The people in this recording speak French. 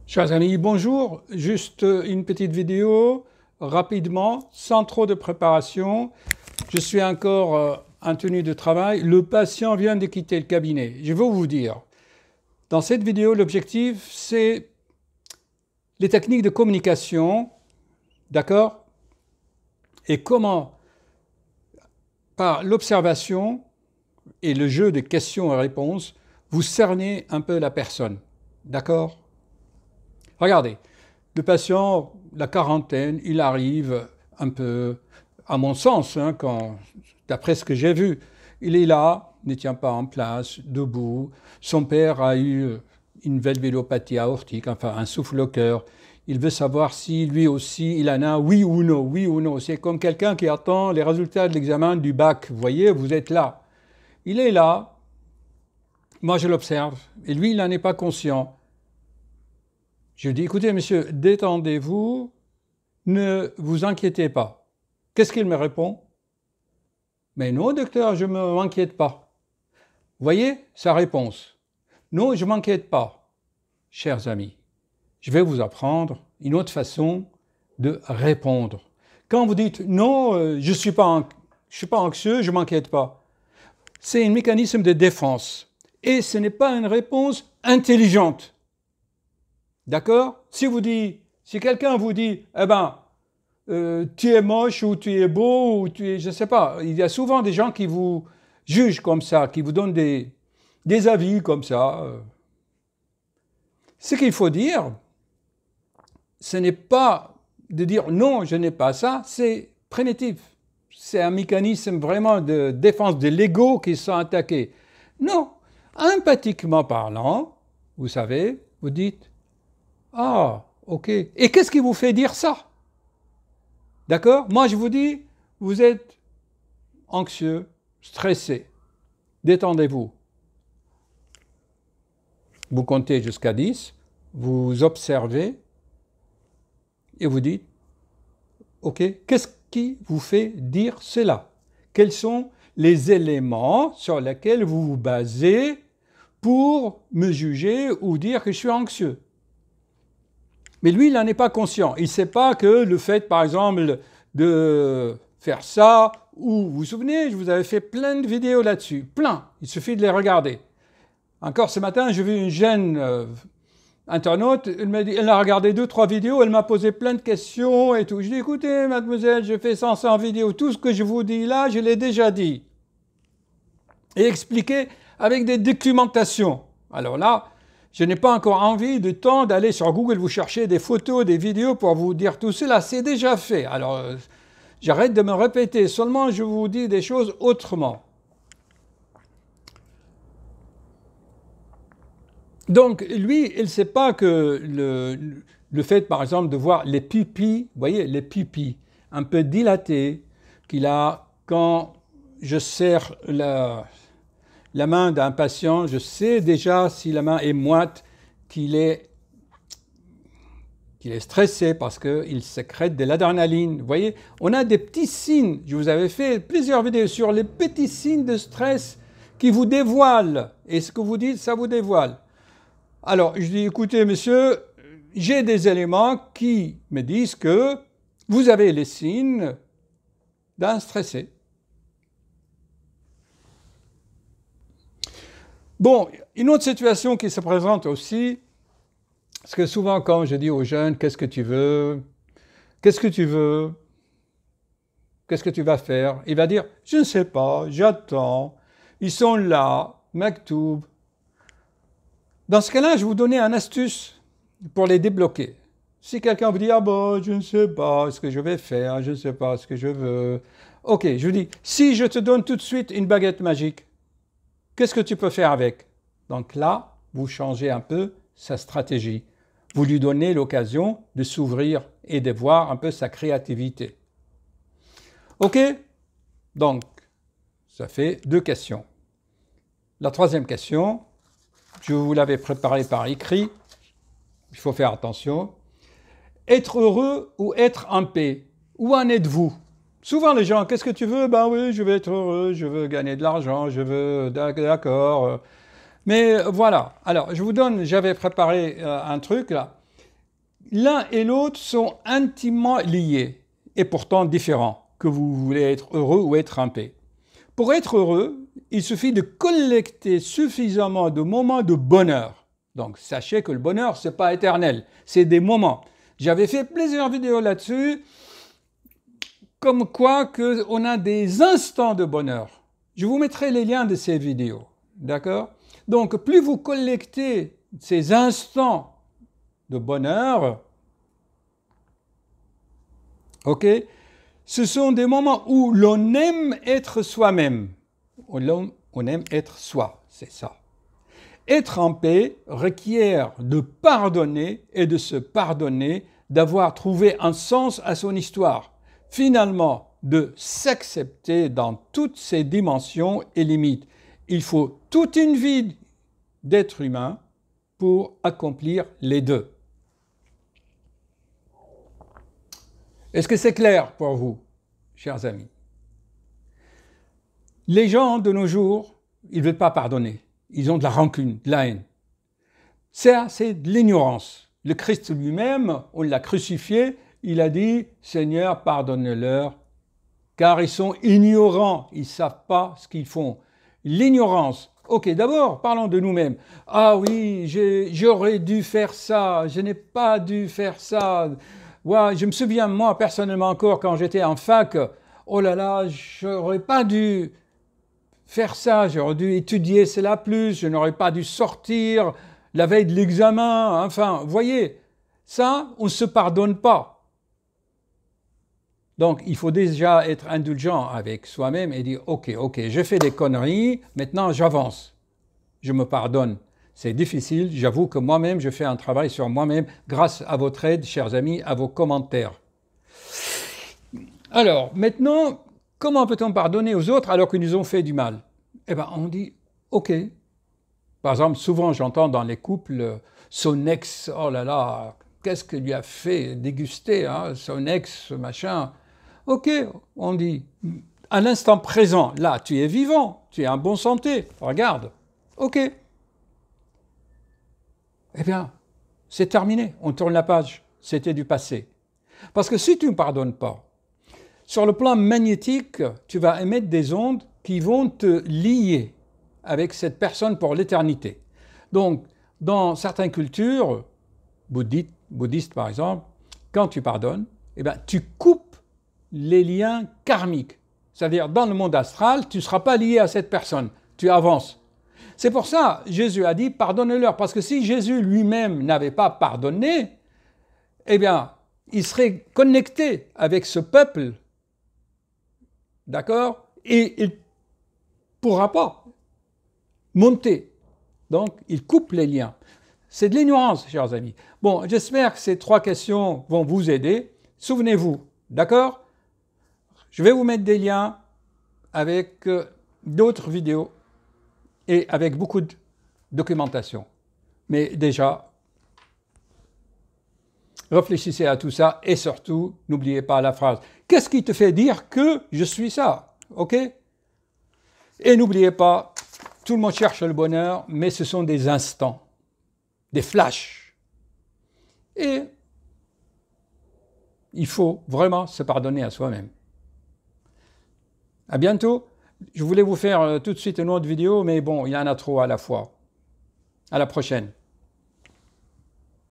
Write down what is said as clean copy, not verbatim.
Chers amis, bonjour. Juste une petite vidéo, rapidement, sans trop de préparation. Je suis encore en tenue de travail. Le patient vient de quitter le cabinet. Je veux vous dire, dans cette vidéo, l'objectif, c'est les techniques de communication, d'accord? Et comment, par l'observation et le jeu de questions et réponses, vous cernez un peu la personne, d'accord? Regardez, le patient, la quarantaine, il arrive un peu, à mon sens, d'après ce que j'ai vu, il est là, ne tient pas en place, debout. Son père a eu une valvulopathie aortique, enfin un souffle au cœur. Il veut savoir si lui aussi il en a, oui ou non, oui ou non. C'est comme quelqu'un qui attend les résultats de l'examen du bac. Vous voyez, vous êtes là. Il est là, moi je l'observe, et lui il n'en est pas conscient. Je lui dis, écoutez monsieur, détendez-vous, ne vous inquiétez pas. Qu'est-ce qu'il me répond? Mais non docteur, je ne m'inquiète pas. Vous voyez sa réponse? Non, je ne m'inquiète pas. Chers amis, je vais vous apprendre une autre façon de répondre. Quand vous dites non, je ne suis pas anxieux, je ne m'inquiète pas, c'est un mécanisme de défense. Et ce n'est pas une réponse intelligente. D'accord? Si quelqu'un vous dit, eh ben, tu es moche ou tu es beau ou tu es, je ne sais pas, il y a souvent des gens qui vous jugent comme ça, qui vous donnent des avis comme ça. Ce qu'il faut dire, ce n'est pas de dire non, je n'ai pas ça, c'est préventif. C'est un mécanisme vraiment de défense de l'ego qui sont attaqués. Non, empathiquement parlant, vous savez, vous dites, ah, ok. Et qu'est-ce qui vous fait dire ça? D'accord? Moi, je vous dis, vous êtes anxieux, stressé. Détendez-vous. Vous comptez jusqu'à 10, vous observez et vous dites, ok, qu'est-ce qui vous fait dire cela? Quels sont les éléments sur lesquels vous vous basez pour me juger ou dire que je suis anxieux? Mais lui, il n'en est pas conscient. Il ne sait pas que le fait, par exemple, de faire ça, ou vous vous souvenez, je vous avais fait plein de vidéos là-dessus, plein, il suffit de les regarder. Encore ce matin, j'ai vu une jeune internaute, elle a regardé 2-3 vidéos, elle m'a posé plein de questions et tout. Je dis, écoutez, mademoiselle, je fais 100 vidéos, tout ce que je vous dis là, je l'ai déjà dit. Et expliqué avec des documentations. Alors là, je n'ai pas encore envie de temps d'aller sur Google vous chercher des photos, des vidéos pour vous dire tout cela. C'est déjà fait. Alors, j'arrête de me répéter. Seulement, je vous dis des choses autrement. Donc, lui, il ne sait pas que le fait, par exemple, de voir les pupilles, vous voyez, les pupilles un peu dilatées, qu'il a quand je serre la main d'un patient, je sais déjà si la main est moite, qu'il est stressé parce qu'il sécrète de l'adrénaline. Vous voyez, on a des petits signes. Je vous avais fait plusieurs vidéos sur les petits signes de stress qui vous dévoilent. Et ce que vous dites, ça vous dévoile. Alors, je dis, écoutez, monsieur, j'ai des éléments qui me disent que vous avez les signes d'un stressé. Bon, une autre situation qui se présente aussi, parce que souvent quand je dis aux jeunes, qu'est-ce que tu veux? Qu'est-ce que tu veux? Qu'est-ce que tu vas faire? Il va dire, je ne sais pas, j'attends, ils sont là, maktoub. Dans ce cas-là, je vais vous donner une astuce pour les débloquer. Si quelqu'un vous dit, ah bon, je ne sais pas ce que je vais faire, je ne sais pas ce que je veux. Ok, je vous dis, si je te donne tout de suite une baguette magique, qu'est-ce que tu peux faire avec? Donc là, vous changez un peu sa stratégie. Vous lui donnez l'occasion de s'ouvrir et de voir un peu sa créativité. Ok? Donc, ça fait 2 questions. La troisième question, je vous l'avais préparée par écrit. Il faut faire attention. Être heureux ou être en paix? Où en êtes-vous? Souvent les gens, qu'est-ce que tu veux? Ben oui, je veux être heureux, je veux gagner de l'argent, je veux... D'accord. Mais voilà. Alors, je vous donne, j'avais préparé un truc là. l'un et l'autre sont intimement liés et pourtant différents, que vous voulez être heureux ou être en paix. Pour être heureux, il suffit de collecter suffisamment de moments de bonheur. Donc sachez que le bonheur, ce n'est pas éternel, c'est des moments. J'avais fait plusieurs vidéos là-dessus, comme quoi on a des instants de bonheur. Je vous mettrai les liens de ces vidéos, d'accord? Donc plus vous collectez ces instants de bonheur, ok? Ce sont des moments où l'on aime être soi-même. On aime être soi, c'est ça. Être en paix requiert de pardonner et de se pardonner, d'avoir trouvé un sens à son histoire. Finalement, de s'accepter dans toutes ses dimensions et limites. Il faut toute une vie d'être humain pour accomplir les deux. Est-ce que c'est clair pour vous, chers amis? Les gens de nos jours, ils ne veulent pas pardonner. Ils ont de la rancune, de la haine. Ça, c'est de l'ignorance. Le Christ lui-même, on l'a crucifié, il a dit « Seigneur, pardonne-leur, car ils sont ignorants, ils ne savent pas ce qu'ils font. » L'ignorance. Ok, d'abord, parlons de nous-mêmes. Ah oui, j'aurais dû faire ça, je n'ai pas dû faire ça. Ouais, je me souviens, moi, personnellement encore, quand j'étais en fac, oh là là, j'aurais pas dû faire ça, j'aurais dû étudier cela plus, je n'aurais pas dû sortir la veille de l'examen. Enfin, vous voyez, ça, on ne se pardonne pas. Donc, il faut déjà être indulgent avec soi-même et dire « Ok, j'ai fait des conneries, maintenant j'avance, je me pardonne. » C'est difficile, j'avoue que moi-même, je fais un travail sur moi-même grâce à votre aide, chers amis, à vos commentaires. Alors, maintenant, comment peut-on pardonner aux autres alors qu'ils nous ont fait du mal? Eh bien, on dit « Ok ». Par exemple, souvent j'entends dans les couples, son ex, oh là là, qu'est-ce que lui a fait déguster, hein, son ex, machin. Ok, on dit, à l'instant présent, là, tu es vivant, tu es en bonne santé, regarde, ok. Eh bien, c'est terminé, on tourne la page, c'était du passé. Parce que si tu ne pardonnes pas, sur le plan magnétique, tu vas émettre des ondes qui vont te lier avec cette personne pour l'éternité. Donc, dans certaines cultures, bouddhistes par exemple, quand tu pardonnes, eh bien, tu coupes les liens karmiques. C'est-à-dire, dans le monde astral, tu ne seras pas lié à cette personne, tu avances. C'est pour ça que Jésus a dit « pardonne-leur », parce que si Jésus lui-même n'avait pas pardonné, eh bien, il serait connecté avec ce peuple, d'accord? Et il ne pourra pas monter. Donc, il coupe les liens. C'est de l'ignorance, chers amis. Bon, j'espère que ces 3 questions vont vous aider. Souvenez-vous, d'accord? Je vais vous mettre des liens avec d'autres vidéos et avec beaucoup de documentation. Mais déjà, réfléchissez à tout ça et surtout, n'oubliez pas la phrase « Qu'est-ce qui te fait dire que je suis ça ?» Ok? Et n'oubliez pas, tout le monde cherche le bonheur, mais ce sont des instants, des flashs. Et il faut vraiment se pardonner à soi-même. À bientôt. Je voulais vous faire tout de suite une autre vidéo, mais bon, il y en a trop à la fois. À la prochaine.